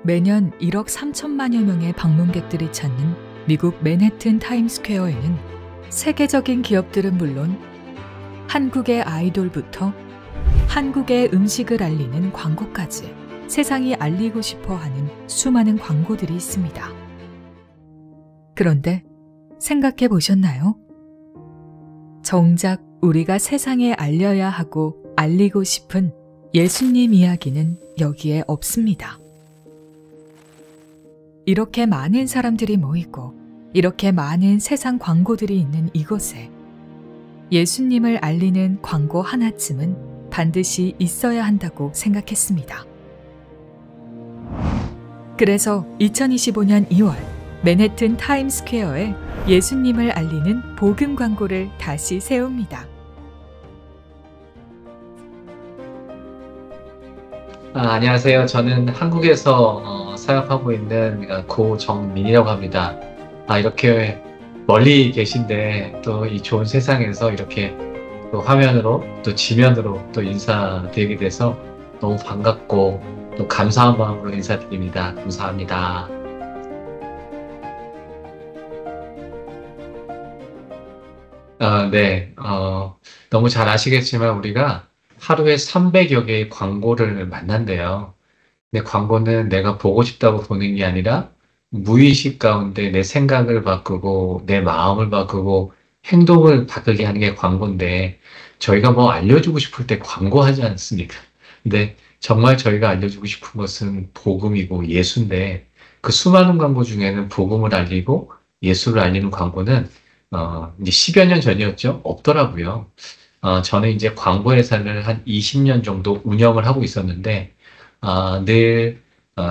매년 1억 3천만여 명의 방문객들이 찾는 미국 맨해튼 타임스퀘어에는 세계적인 기업들은 물론 한국의 아이돌부터 한국의 음식을 알리는 광고까지 세상이 알리고 싶어 하는 수많은 광고들이 있습니다. 그런데 생각해 보셨나요? 정작 우리가 세상에 알려야 하고 알리고 싶은 예수님 이야기는 여기에 없습니다. 이렇게 많은 사람들이 모이고 이렇게 많은 세상 광고들이 있는 이곳에 예수님을 알리는 광고 하나쯤은 반드시 있어야 한다고 생각했습니다. 그래서 2025년 2월 맨해튼 타임스퀘어에 예수님을 알리는 복음 광고를 다시 세웁니다. 안녕하세요. 저는 한국에서 사역하고 있는 고정민이라고 합니다. 이렇게 멀리 계신데 또 이 좋은 세상에서 이렇게 또 화면으로 또 지면으로 또 인사드리게 돼서 너무 반갑고 또 감사한 마음으로 인사드립니다. 감사합니다. 네, 너무 잘 아시겠지만 우리가 하루에 300여 개의 광고를 만난대요. 근데 광고는 내가 보고 싶다고 보는 게 아니라 무의식 가운데 내 생각을 바꾸고 내 마음을 바꾸고 행동을 바꾸게 하는 게 광고인데 저희가 뭐 알려주고 싶을 때 광고하지 않습니까? 근데 정말 저희가 알려주고 싶은 것은 복음이고 예수인데 그 수많은 광고 중에는 복음을 알리고 예수를 알리는 광고는 이제 10여 년 전이었죠? 없더라고요. 저는 이제 광고 회사를 한 20년 정도 운영을 하고 있었는데, 늘,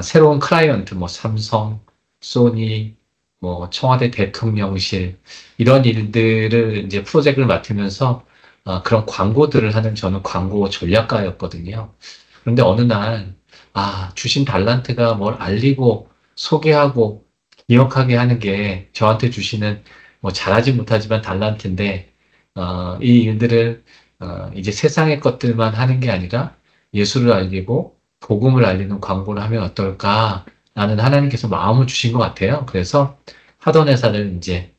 새로운 클라이언트, 뭐, 삼성, 소니, 뭐, 청와대 대통령실, 이런 일들을 이제 프로젝트를 맡으면서, 그런 광고들을 하는 저는 광고 전략가였거든요. 그런데 어느 날, 주신 달란트가 뭘 알리고, 소개하고, 기억하게 하는 게 저한테 주시는, 뭐, 잘하지 못하지만 달란트인데, 이 일들을 이제 세상의 것들만 하는 게 아니라 예수를 알리고 복음을 알리는 광고를 하면 어떨까라는 하나님께서 마음을 주신 것 같아요. 그래서 하던 회사를 이제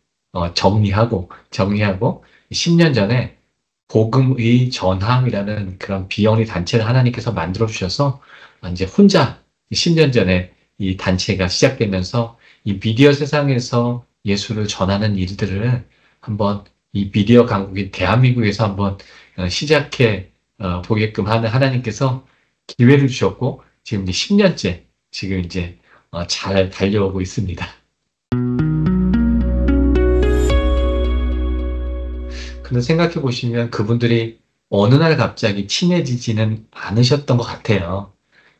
정리하고 10년 전에 복음의 전함이라는 그런 비영리 단체를 하나님께서 만들어 주셔서 이제 혼자 10년 전에 이 단체가 시작되면서 이 미디어 세상에서 예수를 전하는 일들을 한번 이 미디어 강국인 대한민국에서 한번 시작해 보게끔 하는 하나님께서 기회를 주셨고 지금 이제 10년째 지금 이제 잘 달려오고 있습니다. 근데 생각해 보시면 그분들이 어느 날 갑자기 친해지지는 않으셨던 것 같아요.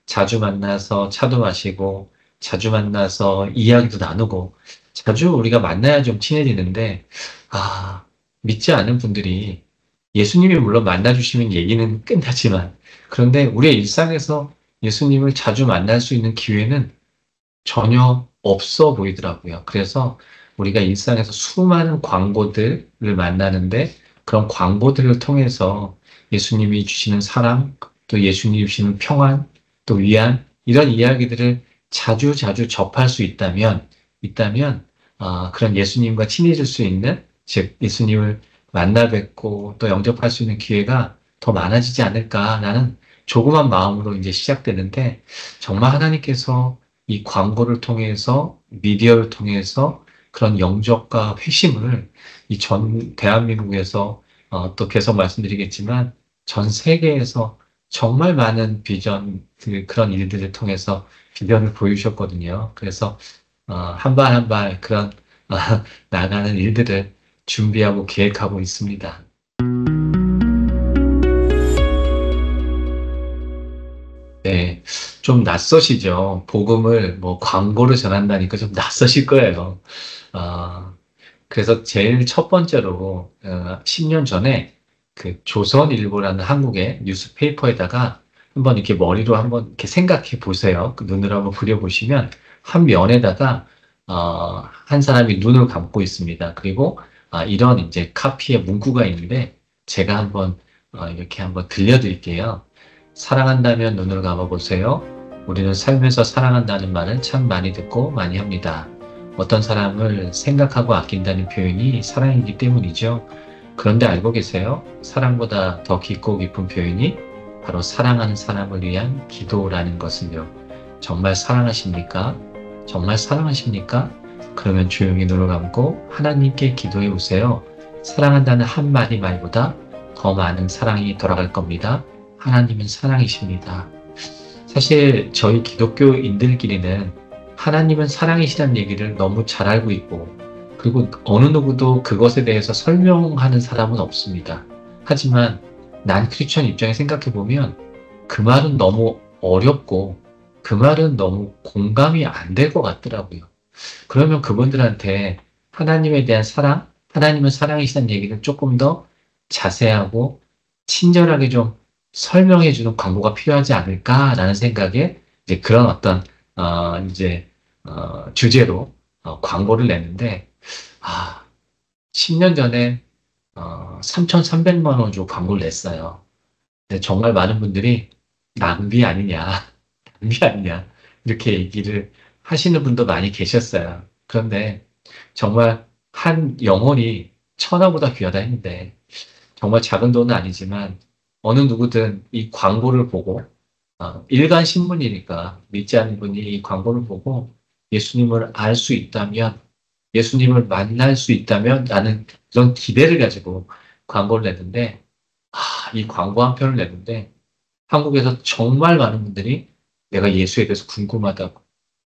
자주 만나서 차도 마시고 자주 만나서 이야기도 나누고 자주 우리가 만나야 좀 친해지는데 믿지 않은 분들이 예수님이 물론 만나주시면 얘기는 끝나지만 그런데 우리의 일상에서 예수님을 자주 만날 수 있는 기회는 전혀 없어 보이더라고요. 그래서 우리가 일상에서 수많은 광고들을 만나는데 그런 광고들을 통해서 예수님이 주시는 사랑, 또 예수님이 주시는 평안, 또 위안 이런 이야기들을 자주 접할 수 있다면 그런 예수님과 친해질 수 있는 즉 예수님을 만나 뵙고 또 영접할 수 있는 기회가 더 많아지지 않을까라는 조그만 마음으로 이제 시작되는데 정말 하나님께서 이 광고를 통해서 미디어를 통해서 그런 영접과 회심을 이 전 대한민국에서 또 계속 말씀드리겠지만 전 세계에서 정말 많은 비전 그런 일들을 통해서 비전을 보여주셨거든요. 그래서 한 발 한 발 그런 나가는 일들을 준비하고 계획하고 있습니다. 네, 좀 낯서시죠? 복음을 뭐 광고로 전한다니까 좀 낯서실 거예요. 그래서 제일 첫 번째로 10년 전에 그 조선일보라는 한국의 뉴스페이퍼에다가 한번 이렇게 머리로 한번 이렇게 생각해 보세요. 그 눈으로 한번 그려보시면 한 면에다가 한 사람이 눈을 감고 있습니다. 그리고 이런 이제 카피의 문구가 있는데 제가 한번 이렇게 한번 들려드릴게요. 사랑한다면 눈을 감아보세요. 우리는 살면서 사랑한다는 말을 참 많이 듣고 많이 합니다. 어떤 사람을 생각하고 아낀다는 표현이 사랑이기 때문이죠. 그런데 알고 계세요? 사랑보다 더 깊고 깊은 표현이 바로 사랑하는 사람을 위한 기도라는 것을요. 정말 사랑하십니까? 정말 사랑하십니까? 그러면 조용히 눈을 감고 하나님께 기도해 보세요. 사랑한다는 한마디 말보다 더 많은 사랑이 돌아갈 겁니다. 하나님은 사랑이십니다. 사실 저희 기독교인들끼리는 하나님은 사랑이시다는 얘기를 너무 잘 알고 있고, 그리고 어느 누구도 그것에 대해서 설명하는 사람은 없습니다. 하지만 난 크리스천 입장에 생각해 보면 그 말은 너무 어렵고 그 말은 너무 공감이 안 될 것 같더라고요. 그러면 그분들한테 하나님에 대한 사랑, 하나님은 사랑이시다는 얘기를 조금 더 자세하고 친절하게 좀 설명해 주는 광고가 필요하지 않을까라는 생각에 이제 그런 어떤 주제로 광고를 냈는데, 10년 전에 3,300만 원 주고 광고를 냈어요. 근데 정말 많은 분들이 낭비 아니냐, 낭비 아니냐 이렇게 얘기를 하시는 분도 많이 계셨어요. 그런데 정말 한 영혼이 천하보다 귀하다 했는데, 정말 작은 돈은 아니지만 어느 누구든 이 광고를 보고, 일간 신문이니까 믿지 않는 분이 이 광고를 보고 예수님을 알 수 있다면, 예수님을 만날 수 있다면 라는 그런 기대를 가지고 광고를 냈는데, 이 광고 한 편을 냈는데 한국에서 정말 많은 분들이 내가 예수에 대해서 궁금하다고,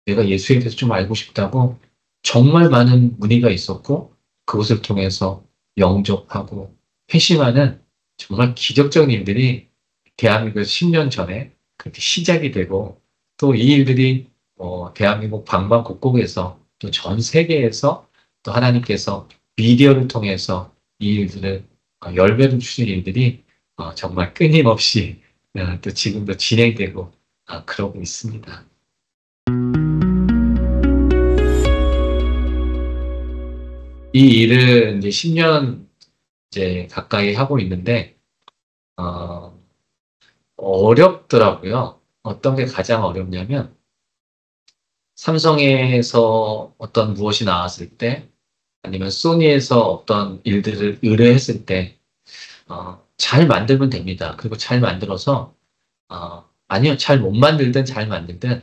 내가 예수에 대해서 좀 알고 싶다고 정말 많은 문의가 있었고, 그것을 통해서 영접하고 회심하는 정말 기적적인 일들이 대한민국에서 10년 전에 그렇게 시작이 되고, 또 이 일들이 대한민국 방방곡곡에서 또 전 세계에서 또 하나님께서 미디어를 통해서 이 일들을 열매를 주신 일들이 정말 끊임없이 또 지금도 진행되고 그러고 있습니다. 이 일을 이제 10년 이제 가까이 하고 있는데 어, 어렵더라고요. 어떤 게 가장 어렵냐면, 삼성에서 어떤 무엇이 나왔을 때, 아니면 소니에서 어떤 일들을 의뢰했을 때, 잘 만들면 됩니다. 그리고 잘 만들어서, 아니요, 잘 못 만들든 잘 만들든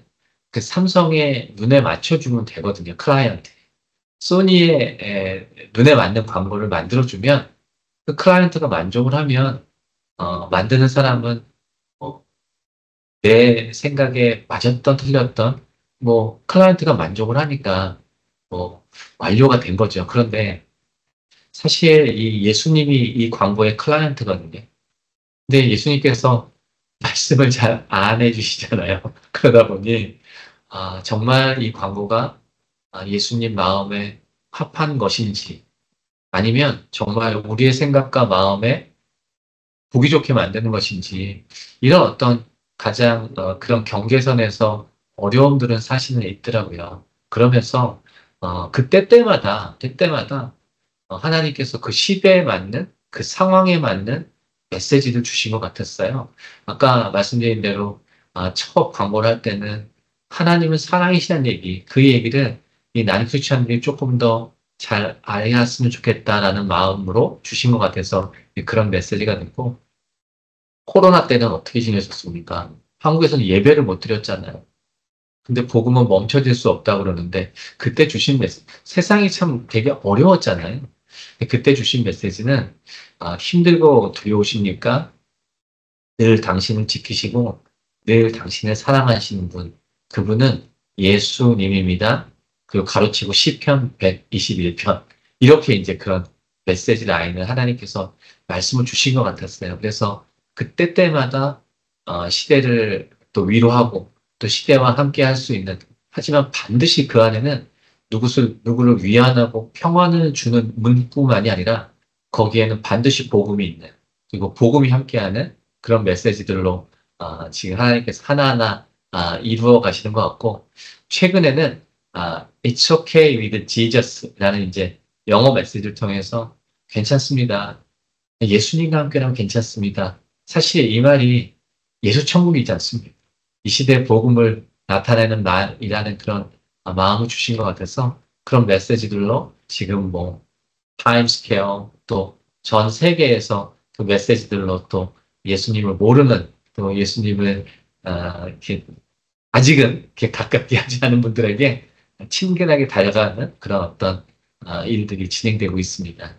그 삼성의 눈에 맞춰주면 되거든요. 클라이언트. 소니의 눈에 맞는 광고를 만들어주면 그 클라이언트가 만족을 하면 만드는 사람은 어, 내 생각에 맞았던 틀렸던 클라이언트가 만족을 하니까 뭐 완료가 된 거죠. 그런데 사실 이 예수님이 이 광고의 클라이언트거든요. 근데 예수님께서 말씀을 잘 안 해주시잖아요. 그러다 보니 정말 이 광고가 예수님 마음에 합한 것인지, 아니면 정말 우리의 생각과 마음에 보기 좋게 만드는 것인지, 이런 어떤 가장 그런 경계선에서 어려움들은 사실은 있더라고요. 그러면서 때때마다 하나님께서 그 시대에 맞는, 그 상황에 맞는 메시지를 주신 것 같았어요. 아까 말씀드린 대로 첫 광고를 할 때는 하나님은 사랑이시라는 얘기, 그 얘기를 이 난크리스천들이 조금 더 잘 알았으면 좋겠다라는 마음으로 주신 것 같아서 그런 메시지가 됐고, 코로나 때는 어떻게 지내셨습니까? 한국에서는 예배를 못 드렸잖아요. 근데 복음은 멈춰질 수 없다고 그러는데, 그때 주신 메시지, 세상이 참 되게 어려웠잖아요. 그때 주신 메시지는 힘들고 두려우십니까? 늘 당신을 지키시고 늘 당신을 사랑하시는 분, 그분은 예수님입니다. 그리고 가로치고 시편 121편, 이렇게 이제 그런 메시지 라인을 하나님께서 말씀을 주신 것 같았어요. 그래서 그때때마다 시대를 또 위로하고 또 시대와 함께 할 수 있는, 하지만 반드시 그 안에는 누구를 위안하고 평안을 주는 문구만이 아니라 거기에는 반드시 복음이 있는, 그리고 복음이 함께하는 그런 메시지들로 지금 하나님께서 하나하나 이루어 가시는 것 같고, 최근에는 It's okay with Jesus라는 이제 영어 메시지를 통해서 괜찮습니다, 예수님과 함께라면 괜찮습니다. 사실 이 말이 예수 천국이지 않습니까? 이 시대의 복음을 나타내는 날이라는 그런 마음을 주신 것 같아서 그런 메시지들로 지금 뭐 타임스퀘어 또 전 세계에서 그 메시지들로 또 예수님을 모르는 또 예수님을 이렇게 아직은 이렇게 가깝게 하지 않은 분들에게 친근하게 다가가는 그런 어떤 일들이 진행되고 있습니다.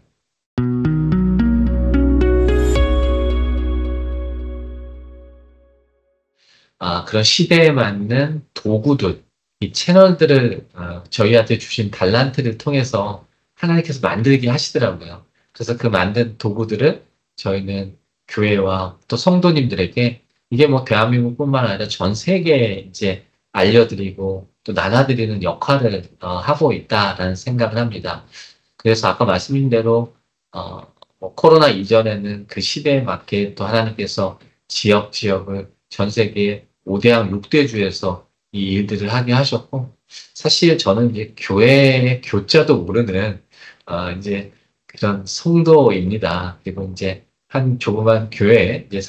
그런 시대에 맞는 도구들, 이 채널들을 저희한테 주신 달란트를 통해서 하나님께서 만들게 하시더라고요. 그래서 그 만든 도구들을 저희는 교회와 또 성도님들에게 이게 뭐 대한민국뿐만 아니라 전 세계에 이제 알려드리고 또 나눠드리는 역할을 하고 있다라는 생각을 합니다. 그래서 아까 말씀드린 대로 뭐 코로나 이전에는 그 시대에 맞게 또 하나님께서 지역을 전 세계 5대양 6대주에서 이 일들을 하게 하셨고, 사실 저는 이제 교회의 교자도 모르는, 이제 그런 성도입니다. 그리고 이제 한 조그만 교회에 이제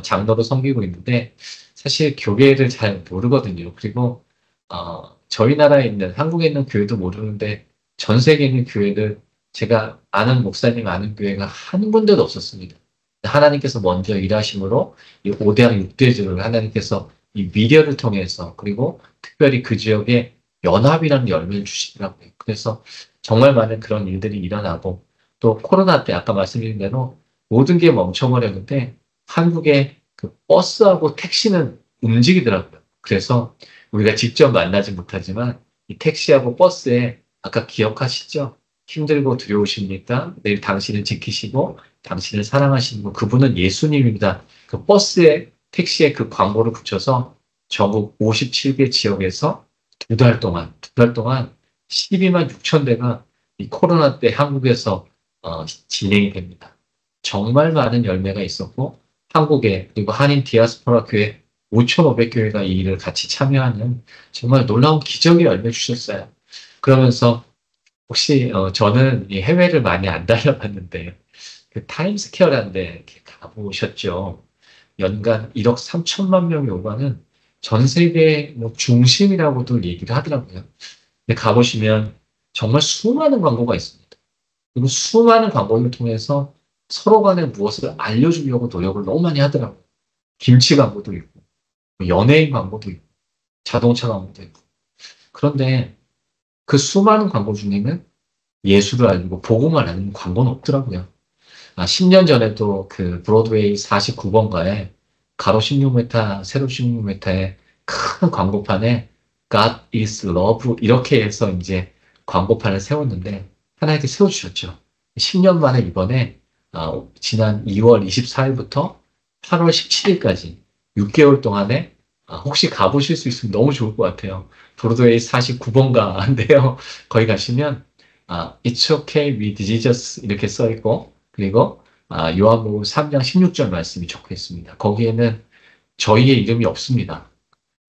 장로로 섬기고 있는데, 사실 교회를 잘 모르거든요. 그리고, 저희 나라에 있는, 한국에 있는 교회도 모르는데, 전 세계에 있는 교회를 제가 아는 목사님 아는 교회가 한 군데도 없었습니다. 하나님께서 먼저 일하심으로 이 5대양 6대주를 하나님께서 이 미디어를 통해서 그리고 특별히 그 지역에 연합이라는 열매를 주시더라고요. 그래서 정말 많은 그런 일들이 일어나고 또 코로나 때 아까 말씀드린 대로 모든 게 멈춰버렸는데 한국의 그 버스하고 택시는 움직이더라고요. 그래서 우리가 직접 만나지 못하지만 이 택시하고 버스에 아까 기억하시죠? 힘들고 두려우십니까? 내일 당신을 지키시고 당신을 사랑하시는 분, 그분은 예수님입니다. 그 버스에 택시에 그 광고를 붙여서 전국 57개 지역에서 두 달 동안 12만 6천 대가 이 코로나 때 한국에서 진행이 됩니다. 정말 많은 열매가 있었고 한국에 그리고 한인 디아스포라 교회 5,500교회가 이 일을 같이 참여하는 정말 놀라운 기적의 열매 주셨어요. 그러면서 혹시 저는 이 해외를 많이 안 다녀봤는데 그 타임스퀘어라는 데 이렇게 가보셨죠? 연간 1억 3천만 명이 오가는 전 세계 뭐 중심이라고도 얘기를 하더라고요. 근데 가보시면 정말 수많은 광고가 있습니다. 그리고 수많은 광고를 통해서 서로 간에 무엇을 알려주려고 노력을 너무 많이 하더라고요. 김치 광고도 있고, 뭐 연예인 광고도 있고, 자동차 광고도 있고. 그런데 그 수많은 광고 중에는 예수를 알리고 복음을 알리는 광고는 없더라고요. 10년 전에도 그 브로드웨이 49번가에 가로 16m, 세로 16m의 큰 광고판에 God is love 이렇게 해서 이제 광고판을 세웠는데 하나님께 세워주셨죠. 10년 만에 이번에 지난 2월 24일부터 8월 17일까지 6개월 동안에 혹시 가보실 수 있으면 너무 좋을 것 같아요. 브로드웨이 49번가인데요. 거기 가시면 It's okay with Jesus 이렇게 써 있고 그리고 요한복음 3장 16절 말씀이 적혀 있습니다. 거기에는 저희의 이름이 없습니다.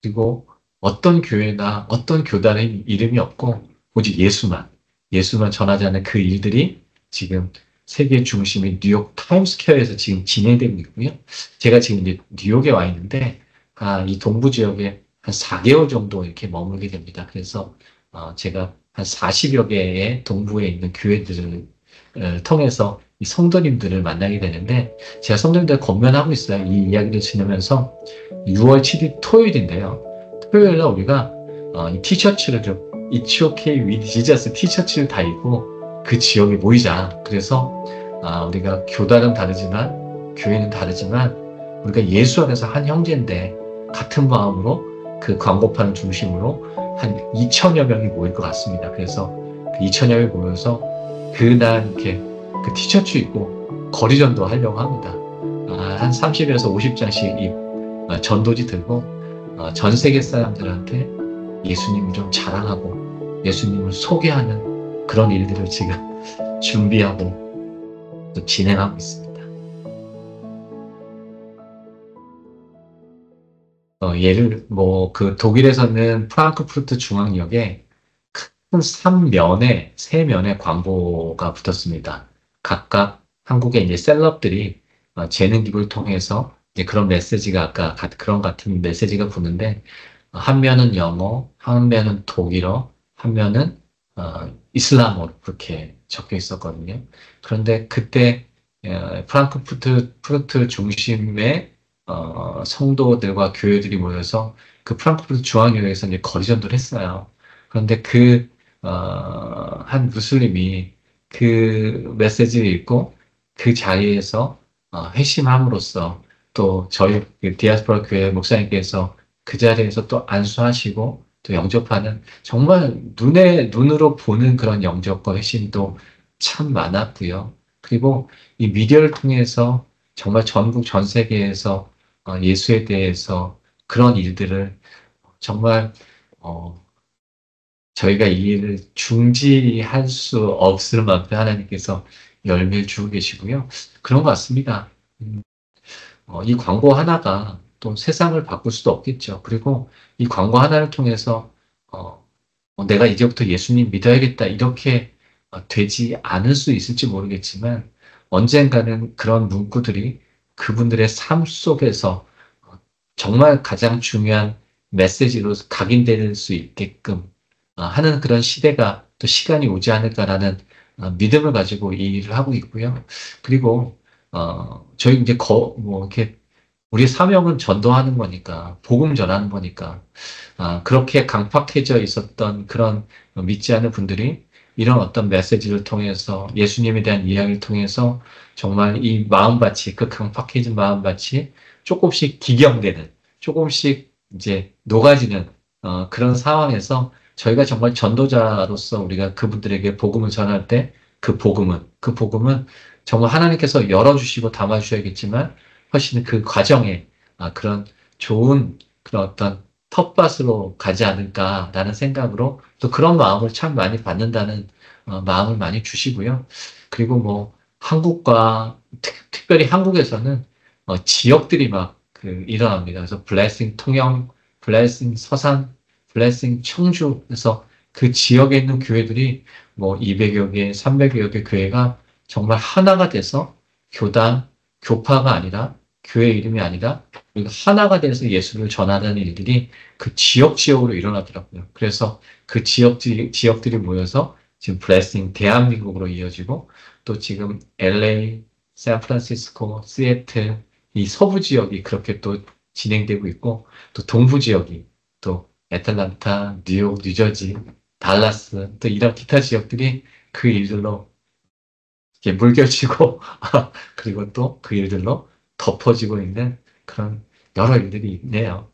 그리고 어떤 교회나 어떤 교단의 이름이 없고 오직 예수만 전하자는 그 일들이 지금 세계 중심인 뉴욕 타임스퀘어에서 지금 진행되고 있고요. 제가 지금 이제 뉴욕에 와 있는데 이 동부 지역에 한 4개월 정도 이렇게 머물게 됩니다. 그래서 제가 한 40여 개의 동부에 있는 교회들을 통해서 이 성도님들을 만나게 되는데 제가 성도님들 권면하고 있어요. 이 이야기를 지내면서 6월 7일 토요일인데요. 토요일날 우리가 이 티셔츠를 좀 It's okay with Jesus 티셔츠를 다 입고 그 지역에 모이자. 그래서 우리가 교단은 다르지만 교회는 다르지만 우리가 예수 안에서 한 형제인데 같은 마음으로 그 광고판 중심으로 한 2천여 명이 모일 것 같습니다. 그래서 그 2천여 명이 모여서 그날 이렇게 그 티셔츠 입고 거리전도 하려고 합니다. 한 30에서 50장씩 전도지 들고 전 세계 사람들한테 예수님을 좀 자랑하고 예수님을 소개하는 그런 일들을 지금 준비하고 또 진행하고 있습니다. 예를 그 독일에서는 프랑크푸르트 중앙역에 큰 3면에 광고가 붙었습니다. 각각 한국의 이제 셀럽들이 재능 기부를 통해서 이제 그런 메시지가 그런 같은 메시지가 붙는데 한 면은 영어, 한 면은 독일어, 한 면은 이슬람어로 그렇게 적혀 있었거든요. 그런데 그때 프랑크푸르트 중심의 성도들과 교회들이 모여서 그 프랑크푸르트 중앙교회에서 이제 거리전도를 했어요. 그런데 한 무슬림이 그 메시지를 읽고 그 자리에서 회심함으로써 또 저희 그 디아스포라 교회 목사님께서 그 자리에서 또 안수하시고 또 영접하는 정말 눈으로 보는 그런 영접과 회심도 참 많았고요. 그리고 이 미디어를 통해서 정말 전국 전 세계에서 예수에 대해서 그런 일들을 정말 어, 저희가 이 일을 중지할 수 없을 만큼 하나님께서 열매를 주고 계시고요. 그런 것 같습니다. 이 광고 하나가 또 세상을 바꿀 수도 없겠죠. 그리고 이 광고 하나를 통해서 어, 내가 이제부터 예수님 믿어야겠다 이렇게 되지 않을 수 있을지 모르겠지만 언젠가는 그런 문구들이 그분들의 삶 속에서 정말 가장 중요한 메시지로 각인될 수 있게끔 하는 그런 시대가 또 시간이 오지 않을까라는 믿음을 가지고 이 일을 하고 있고요. 그리고 저희 이제 뭐 이렇게 우리 사명은 전도하는 거니까 복음 전하는 거니까 그렇게 강팍해져 있었던 그런 믿지 않는 분들이 이런 어떤 메시지를 통해서 예수님에 대한 이야기를 통해서 정말 이 마음밭이 그 강팍해진 마음밭이 조금씩 기경되는 조금씩 이제 녹아지는 그런 상황에서 저희가 정말 전도자로서 우리가 그분들에게 복음을 전할 때 그 복음은 정말 하나님께서 열어주시고 담아주셔야겠지만 훨씬 그 과정에 그런 좋은 그런 어떤 텃밭으로 가지 않을까라는 생각으로 또 그런 마음을 참 많이 받는다는 마음을 많이 주시고요. 그리고 뭐 한국과 특별히 한국에서는 지역들이 막 그 일어납니다. 그래서 블레싱 통영, 블레싱 서산, 블레싱 청주 그래서 그 지역에 있는 교회들이 뭐 200여 개, 300여 개 교회가 정말 하나가 돼서 교파가 아니라 교회 이름이 아니라 우리가 하나가 돼서 예수를 전하는 일들이 그 지역으로 일어나더라고요. 그래서 그 지역들이 모여서 지금 블레싱 대한민국으로 이어지고 또 지금 LA, 샌프란시스코, 시애틀 이 서부 지역이 그렇게 또 진행되고 있고 또 동부 지역이 또 애틀란타, 뉴욕, 뉴저지, 달라스 또 이런 기타 지역들이 그 일들로 이렇게 물결치고 그리고 또 그 일들로 덮어지고 있는 그런 여러 일들이 있네요.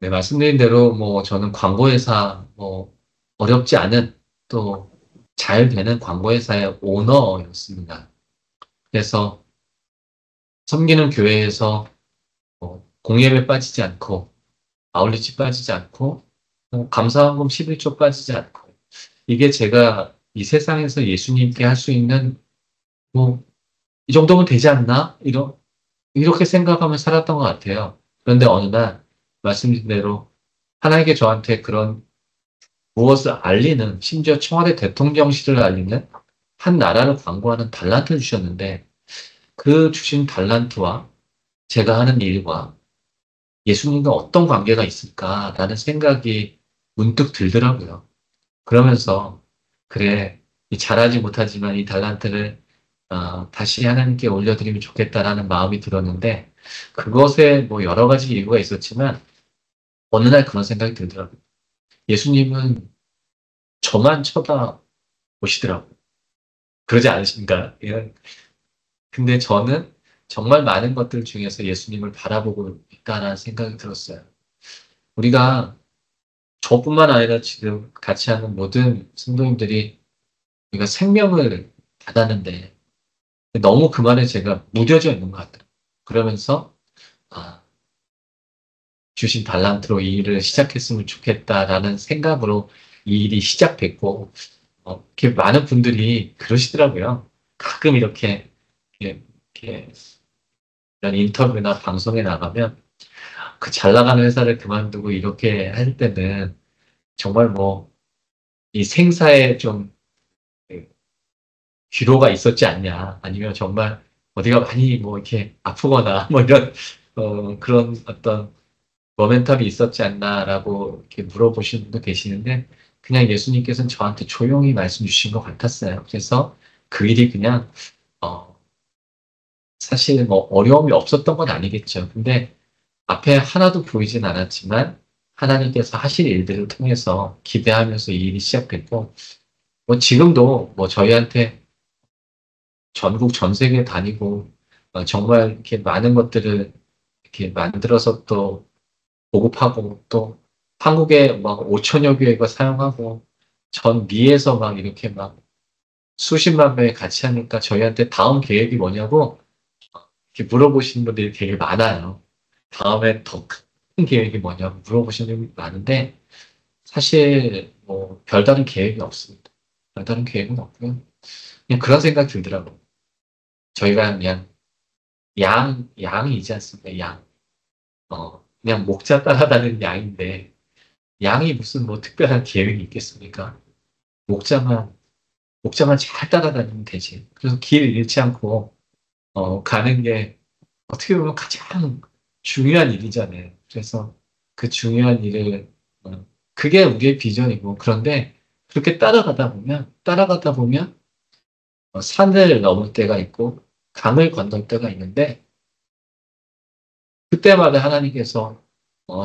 네, 말씀드린 대로 뭐 저는 광고회사 뭐 어렵지 않은 또 잘 되는 광고회사의 오너였습니다. 그래서 섬기는 교회에서 공예배 빠지지 않고 아울릿이 빠지지 않고 감사헌금 11조 빠지지 않고 이게 제가 이 세상에서 예수님께 할 수 있는 뭐 이 정도면 되지 않나? 이렇게 생각하며 살았던 것 같아요. 그런데 어느 날 말씀드린 대로 하나님께 저한테 그런 무엇을 알리는 심지어 청와대 대통령실을 알리는 한 나라를 광고하는 달란트를 주셨는데 그 주신 달란트와 제가 하는 일과 예수님과 어떤 관계가 있을까라는 생각이 문득 들더라고요. 그러면서 그래 잘하지 못하지만 이 달란트를 다시 하나님께 올려드리면 좋겠다라는 마음이 들었는데 그것에 뭐 여러 가지 이유가 있었지만 어느 날 그런 생각이 들더라고요. 예수님은 저만 쳐다보시더라고요. 그러지 않으신가? 근데 저는 정말 많은 것들 중에서 예수님을 바라보고 있다는 생각이 들었어요. 우리가 저뿐만 아니라 지금 같이 하는 모든 성도님들이 우리가 생명을 받았는데 너무 그 말에 제가 무뎌져 있는 것 같아요. 그러면서 아, 주신 달란트로 이 일을 시작했으면 좋겠다라는 생각으로 이 일이 시작됐고 이렇게 많은 분들이 그러시더라고요. 가끔 이렇게 이런 인터뷰나 방송에 나가면 그 잘 나가는 회사를 그만두고 이렇게 할 때는 정말 뭐 이 생사에 좀 기로가 있었지 않냐, 아니면 정말 어디가 많이 뭐 이렇게 아프거나 뭐 이런 그런 어떤 모멘텀이 있었지 않나라고 이렇게 물어보시는 분도 계시는데, 그냥 예수님께서는 저한테 조용히 말씀 주신 것 같았어요. 그래서 그 일이 그냥 사실 뭐 어려움이 없었던 건 아니겠죠. 근데 앞에 하나도 보이진 않았지만 하나님께서 하실 일들을 통해서 기대하면서 이 일이 시작됐고, 뭐 지금도 뭐 저희한테 전국 전 세계 다니고 정말 이렇게 많은 것들을 이렇게 만들어서 또 보급하고, 또 한국에 막 5천여 교회가 사용하고 전 미에서 막 이렇게 막 수십만 명이 같이 하니까 저희한테 다음 계획이 뭐냐고 이렇게 물어보시는 분들이 되게 많아요. 다음에 더 큰 계획이 뭐냐고 물어보시는 분이 많은데, 사실 뭐 별다른 계획이 없습니다. 별다른 계획은 없고요. 그냥 그런 생각 들더라고요. 저희가 그냥 양이지 않습니까? 양. 그냥 목자 따라다니는 양인데, 양이 무슨 뭐 특별한 계획이 있겠습니까? 목자만, 목자만 잘 따라다니면 되지. 그래서 길 잃지 않고, 가는 게 어떻게 보면 가장 중요한 일이잖아요. 그래서 그 중요한 일을, 그게 우리의 비전이고, 그런데 그렇게 따라가다 보면, 산을 넘을 때가 있고, 강을 건널 때가 있는데, 그때마다 하나님께서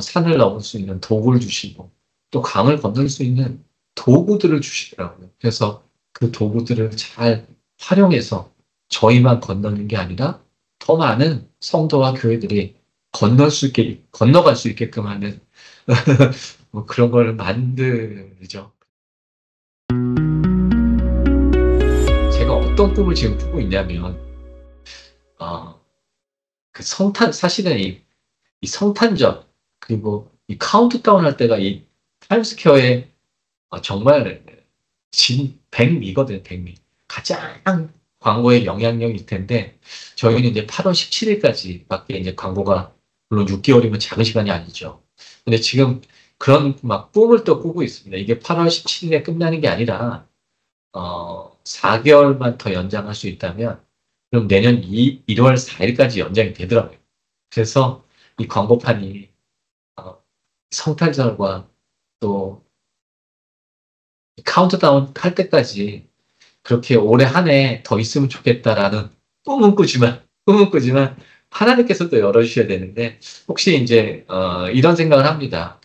산을 넘을 수 있는 도구를 주시고, 또 강을 건널 수 있는 도구들을 주시더라고요. 그래서 그 도구들을 잘 활용해서 저희만 건너는 게 아니라 더 많은 성도와 교회들이 건너갈 수 있게끔 하는 뭐 그런 걸 만들죠. 제가 어떤 꿈을 지금 꾸고 있냐면, 어, 그 사실은 이 성탄절, 그리고 이 카운트다운 할 때가 이 타임스퀘어에 정말 백미거든요, 백미. 가장 광고에 영향력이 있을 텐데, 저희는 이제 8월 17일까지 밖에 이제 광고가, 물론 6개월이면 작은 시간이 아니죠. 근데 지금 그런 막 꿈을 또 꾸고 있습니다. 이게 8월 17일에 끝나는 게 아니라, 4개월만 더 연장할 수 있다면, 그럼 내년 1월 4일까지 연장이 되더라고요. 그래서 이 광고판이 성탄절과 또 카운트다운 할 때까지 그렇게 올해 한 해 더 있으면 좋겠다라는 꿈은 꾸지만 하나님께서 또 열어주셔야 되는데, 혹시 이제 이런 생각을 합니다.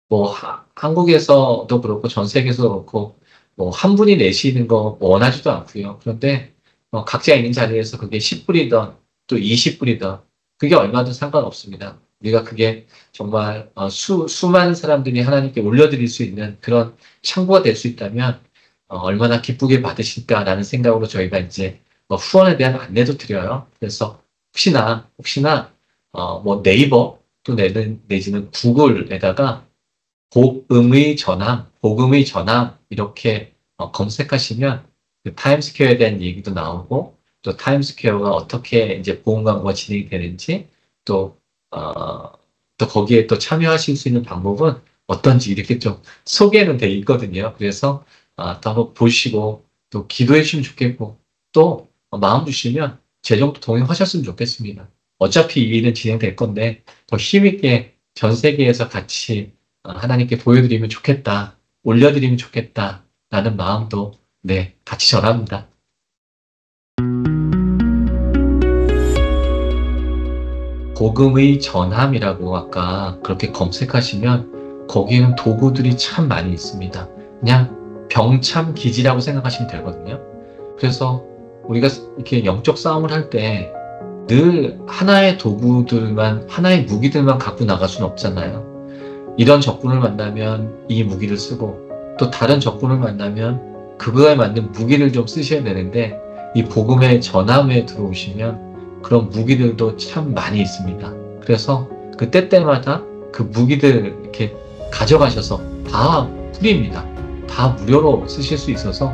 뭐 한국에서도 그렇고 전 세계에서도 그렇고 뭐 한 분이 내시는 거 원하지도 않고요. 그런데 각자 있는 자리에서 그게 10불이든 또 20불이든 그게 얼마든 상관없습니다. 우리가 그게 정말 수많은 사람들이 하나님께 올려드릴 수 있는 그런 창구가 될 수 있다면 얼마나 기쁘게 받으실까라는 생각으로 저희가 이제 후원에 대한 안내도 드려요. 그래서 혹시나 뭐 네이버 또 내지는 구글에다가 복음의 전함 이렇게 검색하시면 그 타임스퀘어에 대한 얘기도 나오고, 또 타임스퀘어가 어떻게 이제 보험 광고가 진행이 되는지, 또 또 거기에 또 참여하실 수 있는 방법은 어떤지 이렇게 좀 소개는 돼 있거든요. 그래서 또 한번 보시고 또 기도해 주시면 좋겠고, 또 마음 주시면 재정도 동행하셨으면 좋겠습니다. 어차피 이 일은 진행될 건데 더 힘있게 전 세계에서 같이 하나님께 보여드리면 좋겠다, 올려드리면 좋겠다 라는 마음도 같이 전합니다. 복음의 전함이라고 아까 그렇게 검색하시면 거기에는 도구들이 참 많이 있습니다. 그냥 병참 기지라고 생각하시면 되거든요. 그래서 우리가 이렇게 영적 싸움을 할 때 늘 하나의 도구들만, 하나의 무기들만 갖고 나갈 수는 없잖아요. 이런 적군을 만나면 이 무기를 쓰고, 또 다른 적군을 만나면 그거에 맞는 무기를 좀 쓰셔야 되는데, 이 복음의 전함에 들어오시면 그런 무기들도 참 많이 있습니다. 그래서 그 때때마다 그 무기들 이렇게 가져가셔서 다 프리입니다. 다 무료로 쓰실 수 있어서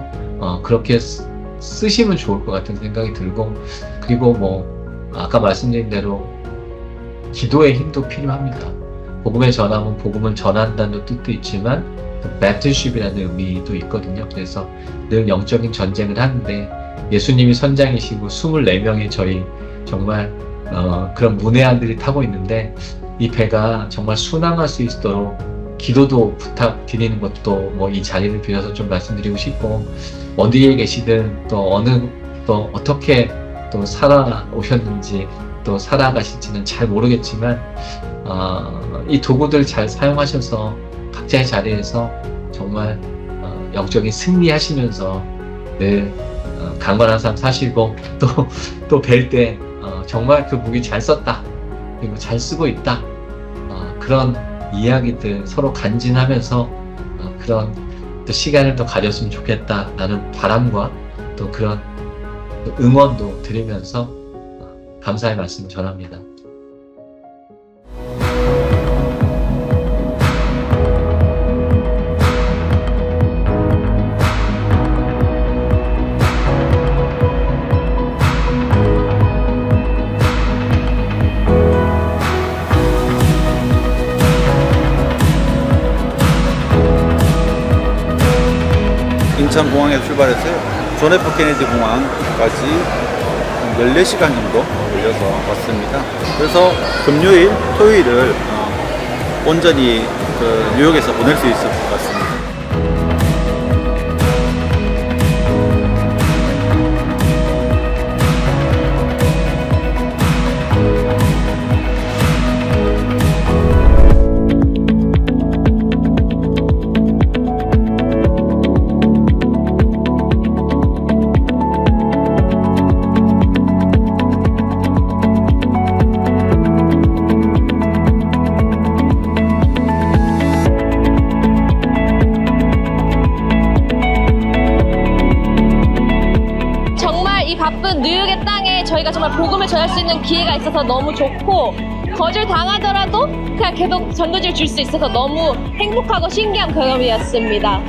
그렇게 쓰시면 좋을 것 같은 생각이 들고, 그리고 뭐 아까 말씀드린 대로 기도의 힘도 필요합니다. 복음의 전함은 복음을 전한다는 뜻도 있지만 배틀쉽이라는 의미도 있거든요. 그래서 늘 영적인 전쟁을 하는데 예수님이 선장이시고 24명의 저희 정말 그런 문외한들이 타고 있는데 이 배가 정말 순항할 수 있도록 기도도 부탁드리는 것도 뭐 이 자리를 빌어서 좀 말씀드리고 싶고, 어디에 계시든 또 또 어떻게 또 살아오셨는지 또 살아가실지는 잘 모르겠지만 이 도구들 잘 사용하셔서 각자의 자리에서 정말 영적인 승리하시면서 늘 강건한 삶 사시고 또 뵐 때 정말 그 무기 잘 썼다, 그리고 잘 쓰고 있다, 그런 이야기들 서로 간증하면서 그런 또 시간을 더 가졌으면 좋겠다라는 바람과 또 그런 응원도 드리면서 감사의 말씀 전합니다. 인천공항에서 출발했어요. 존 F 케네디 공항까지 14시간 정도 걸려서 왔습니다. 그래서 금요일, 토요일을 온전히 뉴욕에서 보낼 수 있을 것 같습니다. 바쁜 뉴욕의 땅에 저희가 정말 복음을 전할 수 있는 기회가 있어서 너무 좋고, 거절당하더라도 그냥 계속 전도지를 줄 수 있어서 너무 행복하고 신기한 경험이었습니다.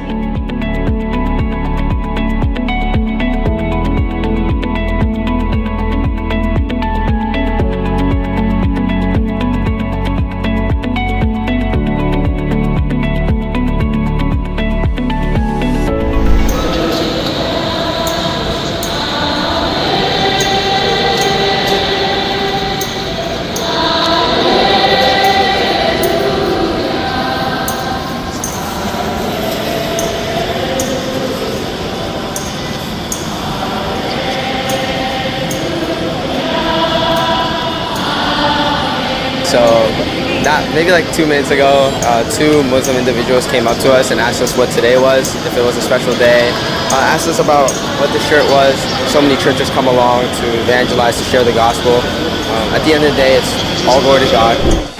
So maybe like 2 minutes ago, 2 Muslim individuals came up to us and asked us what today was, if it was a special day, asked us about what the shirt was. So many churches come along to evangelize, to share the gospel. At the end of the day, it's all glory to God.